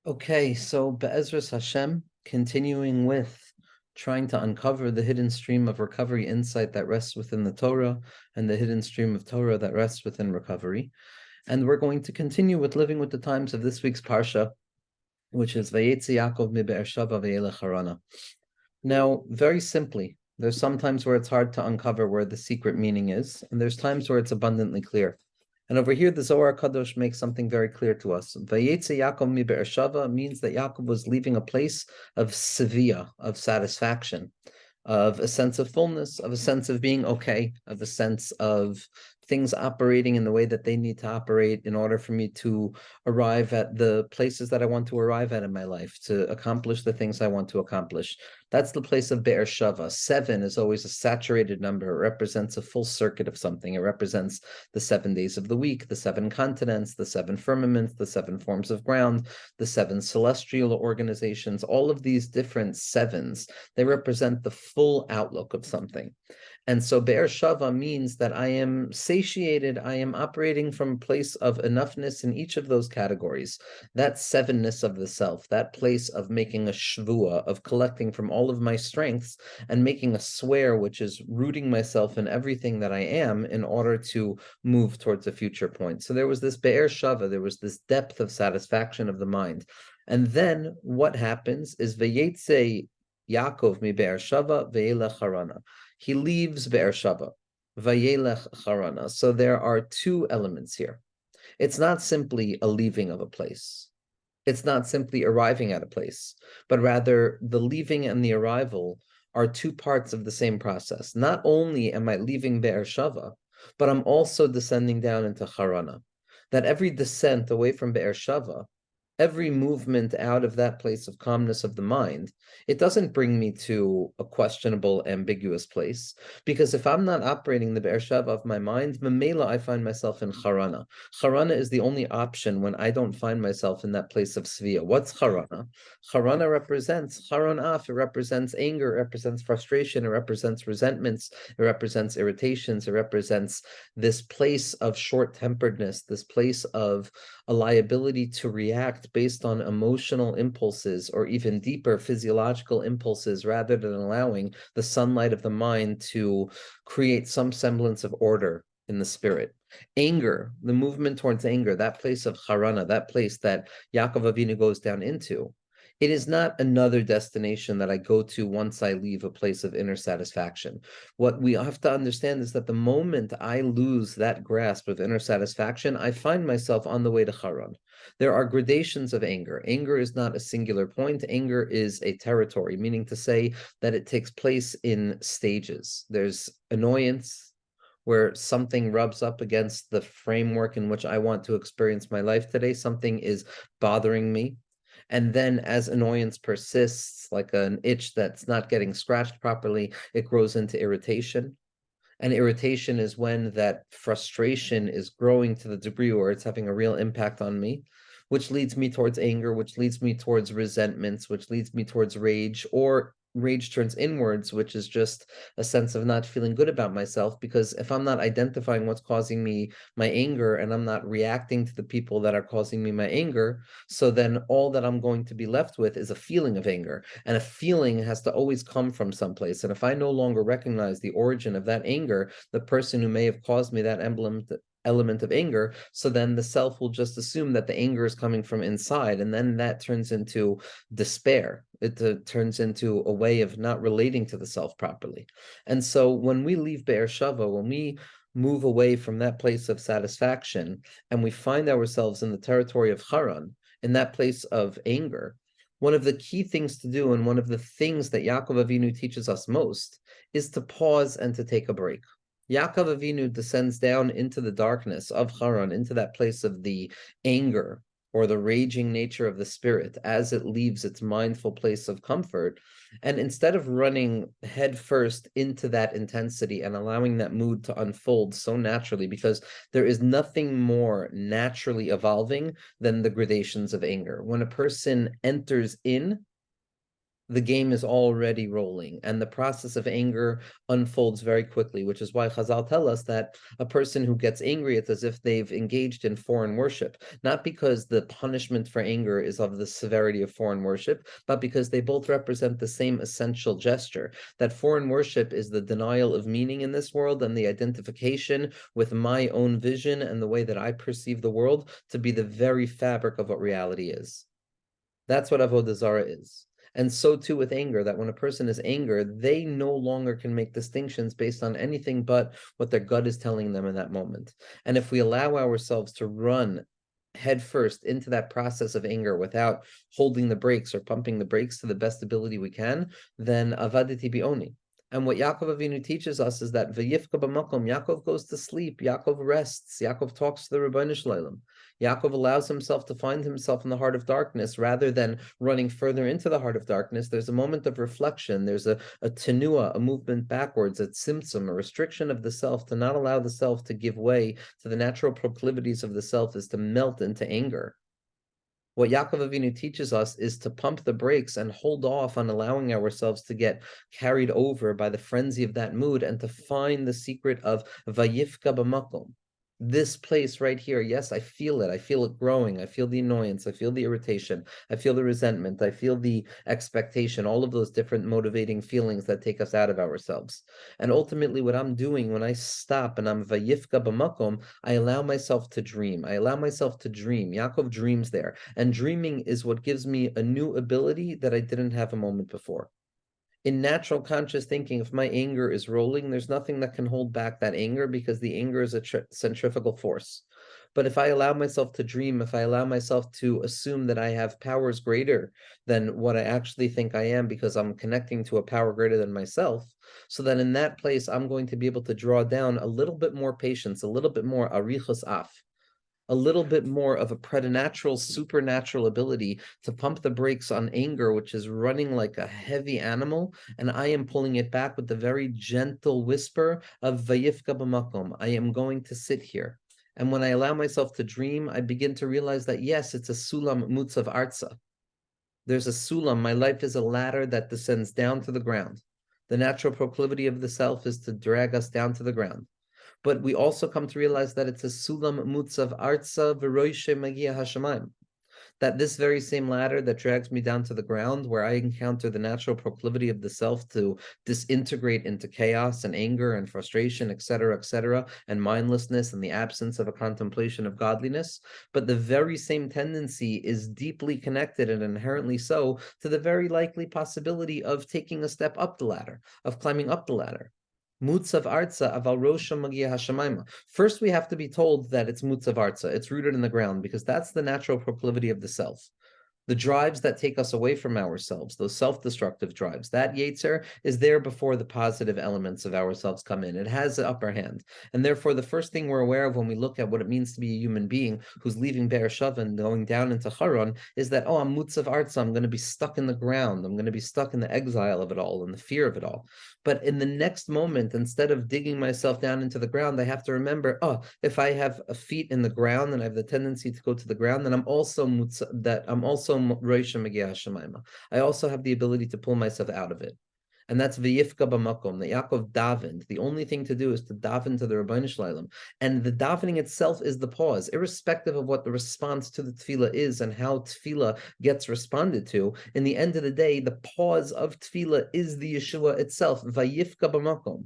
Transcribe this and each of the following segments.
Okay, so Be'ezras Hashem, continuing with trying to uncover the hidden stream of recovery insight that rests within the Torah and the hidden stream of Torah that rests within recovery. And we're going to continue with living with the times of this week's Parsha, which is VaYeitzeh Yaakov mi Be'ershava v'yelech Harana. Now, very simply, there's some times where it's hard to uncover where the secret meaning is, and there's times where it's abundantly clear. And over here, the Zohar Kadosh makes something very clear to us. VaYeitzeh Yaakov mi Be'ershava means that Yaakov was leaving a place of sevia, of satisfaction, of a sense of fullness, of a sense of being okay, of a sense of things operating in the way that they need to operate in order for me to arrive at the places that I want to arrive at in my life, to accomplish the things I want to accomplish. That's the place of Be'er Shava. 7 is always a saturated number. It represents a full circuit of something. It represents the 7 days of the week, the 7 continents, the 7 firmaments, the 7 forms of ground, the 7 celestial organizations, all of these different sevens, they represent the full outlook of something. And so Be'er Shava means that I am satiated, I am operating from a place of enoughness in each of those categories. That sevenness of the self, that place of making a shvua, of collecting from all of my strengths and making a swear, which is rooting myself in everything that I am in order to move towards a future point. So there was this Be'er Shava, there was this depth of satisfaction of the mind. And then what happens is VaYeitzeh Yaakov mi Be'er Shava v'yelech Harana. He leaves Be'er Shava, v'yelech Harana. So there are two elements here. It's not simply a leaving of a place. It's not simply arriving at a place, but rather the leaving and the arrival are two parts of the same process. Not only am I leaving Be'er Shava, but I'm also descending down into Harana. That every descent away from Be'er Shava, every movement out of that place of calmness of the mind, it doesn't bring me to a questionable, ambiguous place. Because if I'm not operating the Be'er of my mind, Mamela, I find myself in Charana. Charana is the only option when I don't find myself in that place of Svia. What's Charana? Charana represents Charonaf, it represents anger, it represents frustration, it represents resentments, it represents irritations, it represents this place of short-temperedness, this place of a liability to react based on emotional impulses or even deeper physiological impulses rather than allowing the sunlight of the mind to create some semblance of order in the spirit. Anger, the movement towards anger, that place of harana, that place that Yaakov Avinu goes down into, it is not another destination that I go to once I leave a place of inner satisfaction. What we have to understand is that the moment I lose that grasp of inner satisfaction, I find myself on the way to Haran. There are gradations of anger. Anger is not a singular point. Anger is a territory, meaning to say that it takes place in stages. There's annoyance, where something rubs up against the framework in which I want to experience my life today. Something is bothering me. And then as annoyance persists, like an itch that's not getting scratched properly, it grows into irritation. And irritation is when that frustration is growing to the degree where it's having a real impact on me, which leads me towards anger, which leads me towards resentments, which leads me towards rage, or rage turns inwards, which is just a sense of not feeling good about myself. Because if I'm not identifying what's causing me my anger and I'm not reacting to the people that are causing me my anger, so then all that I'm going to be left with is a feeling of anger. And a feeling has to always come from someplace. And if I no longer recognize the origin of that anger, the person who may have caused me that element of anger, so then the self will just assume that the anger is coming from inside, and then that turns into despair. It turns into a way of not relating to the self properly. And so when we leave Be'er Shava, when we move away from that place of satisfaction and we find ourselves in the territory of Haran, in that place of anger, one of the key things to do, and one of the things that Yaakov Avinu teaches us most, is to pause and to take a break. Yaakov Avinu descends down into the darkness of Haran, into that place of the anger or the raging nature of the spirit as it leaves its mindful place of comfort. And instead of running headfirst into that intensity and allowing that mood to unfold so naturally, because there is nothing more naturally evolving than the gradations of anger. When a person enters in, the game is already rolling, and the process of anger unfolds very quickly, which is why Chazal tell us that a person who gets angry, it's as if they've engaged in foreign worship, not because the punishment for anger is of the severity of foreign worship, but because they both represent the same essential gesture. That foreign worship is the denial of meaning in this world and the identification with my own vision and the way that I perceive the world to be the very fabric of what reality is. That's what Avodah Zarah is. And so too with anger, that when a person is angered, they no longer can make distinctions based on anything but what their gut is telling them in that moment. And if we allow ourselves to run headfirst into that process of anger without holding the brakes or pumping the brakes to the best ability we can, then avaditi bioni. And what Yaakov Avinu teaches us is that v'yifka b'makom, Yaakov goes to sleep, Yaakov rests, Yaakov talks to the Rebbeinu Shalom. Yaakov allows himself to find himself in the heart of darkness rather than running further into the heart of darkness. There's a moment of reflection. There's a tenua, a movement backwards, a tzimtzum, a restriction of the self. To not allow the self to give way to the natural proclivities of the self is to melt into anger. What Yaakov Avinu teaches us is to pump the brakes and hold off on allowing ourselves to get carried over by the frenzy of that mood and to find the secret of vayifka b'makom. This place right here, yes, I feel it. I feel it growing. I feel the annoyance. I feel the irritation. I feel the resentment. I feel the expectation, all of those different motivating feelings that take us out of ourselves. And ultimately, what I'm doing when I stop and I'm vayifka b'makom, I allow myself to dream. I allow myself to dream. Yaakov dreams there. And dreaming is what gives me a new ability that I didn't have a moment before. In natural conscious thinking, if my anger is rolling, there's nothing that can hold back that anger because the anger is a centrifugal force. But if I allow myself to dream, if I allow myself to assume that I have powers greater than what I actually think I am because I'm connecting to a power greater than myself, so that in that place, I'm going to be able to draw down a little bit more patience, a little bit more arichos af, a little bit more of a preternatural, supernatural ability to pump the brakes on anger, which is running like a heavy animal, and I am pulling it back with the very gentle whisper of vayifka b'makom. I am going to sit here. And when I allow myself to dream, I begin to realize that, yes, it's a sulam mutzav arza. There's a sulam. My life is a ladder that descends down to the ground. The natural proclivity of the self is to drag us down to the ground. But we also come to realize that it's a sulam mutzav arza v'roishe magia hashamayim. That this very same ladder that drags me down to the ground, where I encounter the natural proclivity of the self to disintegrate into chaos and anger and frustration, etc., and mindlessness and the absence of a contemplation of godliness. But the very same tendency is deeply connected and inherently so to the very likely possibility of taking a step up the ladder, of climbing up the ladder. Mutzav arza aval rosha magia hashamayma. First, we have to be told that it's mutzav arza. It's rooted in the ground because that's the natural proclivity of the self. The drives that take us away from ourselves, those self-destructive drives, that Yetzer is there before the positive elements of ourselves come in. It has the upper hand. And therefore, the first thing we're aware of when we look at what it means to be a human being who's leaving Beshava and going down into Haran is that, oh, I'm mutzav arza, I'm going to be stuck in the ground. I'm going to be stuck in the exile of it all and the fear of it all. But in the next moment, instead of digging myself down into the ground, I have to remember, oh, if I have a feet in the ground and I have the tendency to go to the ground, then I'm also Roisha Magia Shemaima. I also have the ability to pull myself out of it. And that's v'yifka b'makom, that Yaakov davened. The only thing to do is to daven to the Rebbeinu Shalom. And the davening itself is the pause, irrespective of what the response to the tefillah is and how tefillah gets responded to. In the end of the day, the pause of tefillah is the Yeshua itself, v'yifka b'makom.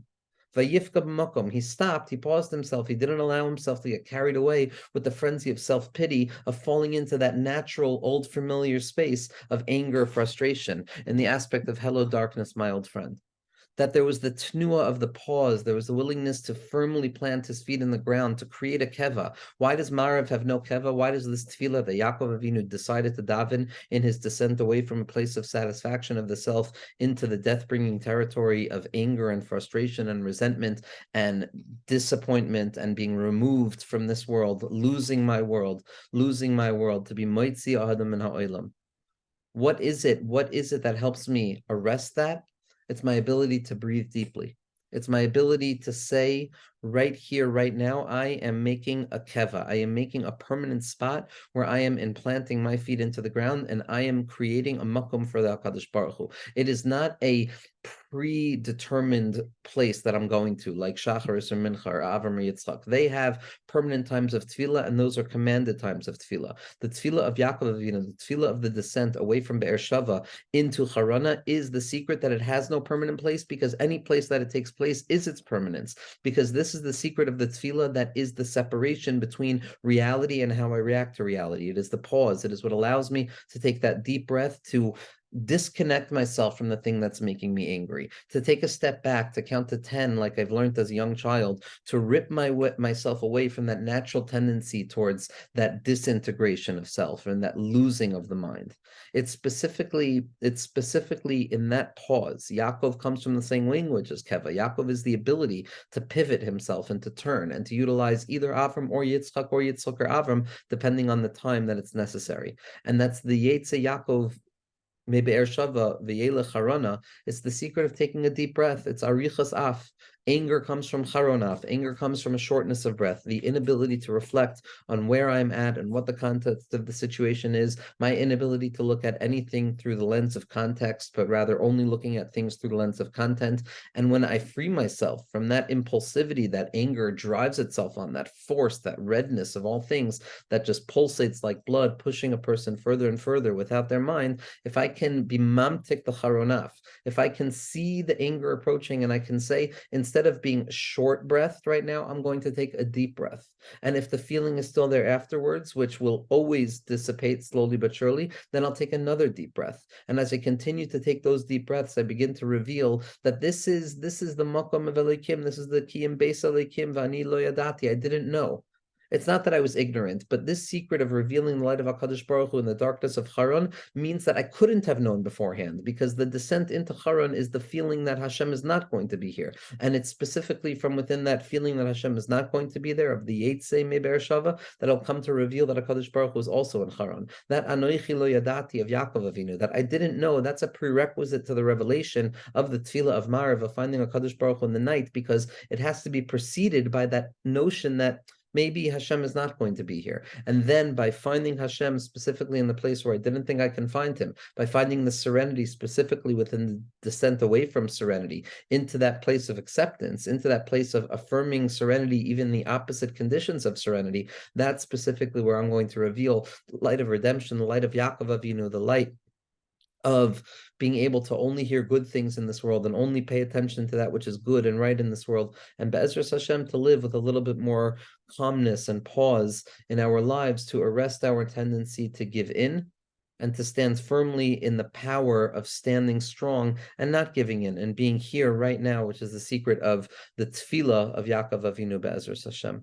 Vayifka b'makom. He stopped, he paused himself, he didn't allow himself to get carried away with the frenzy of self-pity, of falling into that natural, old, familiar space of anger, frustration, in the aspect of hello, darkness, my old friend. That there was the tnua of the pause, there was the willingness to firmly plant his feet in the ground, to create a keva. Why does Marav have no keva? Why does this tefillah that Yaakov Avinu decided to daven in his descent away from a place of satisfaction of the self into the death-bringing territory of anger and frustration and resentment and disappointment and being removed from this world, losing my world to be moitzi ahadam min ha'olam? What is it that helps me arrest that? It's my ability to breathe deeply. It's my ability to say, right here, right now, I am making a keva. I am making a permanent spot where I am implanting my feet into the ground, and I am creating a makom for the HaKadosh Baruch Hu. It is not a predetermined place that I'm going to, like Shacharis or Mincha or Avram or Yitzchak. They have permanent times of tefillah, and those are commanded times of tefillah. The tefillah of Yaakov Avinu, the tefillah of the descent away from Be'er into Harana, is the secret that it has no permanent place, because any place that it takes place is its permanence. Because this is the secret of the tefillah that is the separation between reality and how I react to reality. It is the pause. It is what allows me to take that deep breath, to disconnect myself from the thing that's making me angry, to take a step back, to count to 10 like I've learned as a young child, to rip myself away from that natural tendency towards that disintegration of self and that losing of the mind. It's specifically in that pause. Yaakov comes from the same language as Keva. Yaakov is the ability to pivot himself and to turn and to utilize either Avram or Yitzchak or Avram, depending on the time that it's necessary. And that's the VaYeitzeh Yaakov Beshava, VaYelech Harana. It's the secret of taking a deep breath. It's arichas af. Anger comes from charonaf. Anger comes from a shortness of breath, the inability to reflect on where I'm at and what the context of the situation is, my inability to look at anything through the lens of context, but rather only looking at things through the lens of content. And when I free myself from that impulsivity that anger drives itself on, that force, that redness of all things that just pulsates like blood, pushing a person further and further without their mind, if I can be mamtik the charonaf, if I can see the anger approaching and I can say, instead of being short-breathed right now, I'm going to take a deep breath. And if the feeling is still there afterwards, which will always dissipate slowly but surely, then I'll take another deep breath. And as I continue to take those deep breaths, I begin to reveal that this is the makom of Elikim, this is the kiyim beis Elikim v'ani lo yadati. I didn't know. It's not that I was ignorant, but this secret of revealing the light of HaKadosh Baruch Hu in the darkness of Haran means that I couldn't have known beforehand, because the descent into Haran is the feeling that Hashem is not going to be here. And it's specifically from within that feeling that Hashem is not going to be there, of the VaYeitzeh me Beshava, that I'll come to reveal that HaKadosh Baruch Hu is also in Haran. That Anoichi lo yadati of Yaakov Avinu, that I didn't know, that's a prerequisite to the revelation of the Tefillah of Marav, of finding HaKadosh Baruch Hu in the night, because it has to be preceded by that notion that maybe Hashem is not going to be here. And then by finding Hashem specifically in the place where I didn't think I can find him, by finding the serenity specifically within the descent away from serenity, into that place of acceptance, into that place of affirming serenity, even the opposite conditions of serenity, that's specifically where I'm going to reveal the light of redemption, the light of Yaakov Avinu, the light of being able to only hear good things in this world and only pay attention to that which is good and right in this world, and Be'ezras Hashem to live with a little bit more calmness and pause in our lives, to arrest our tendency to give in and to stand firmly in the power of standing strong and not giving in and being here right now, which is the secret of the tefillah of Yaakov Avinu Be'ezras Hashem.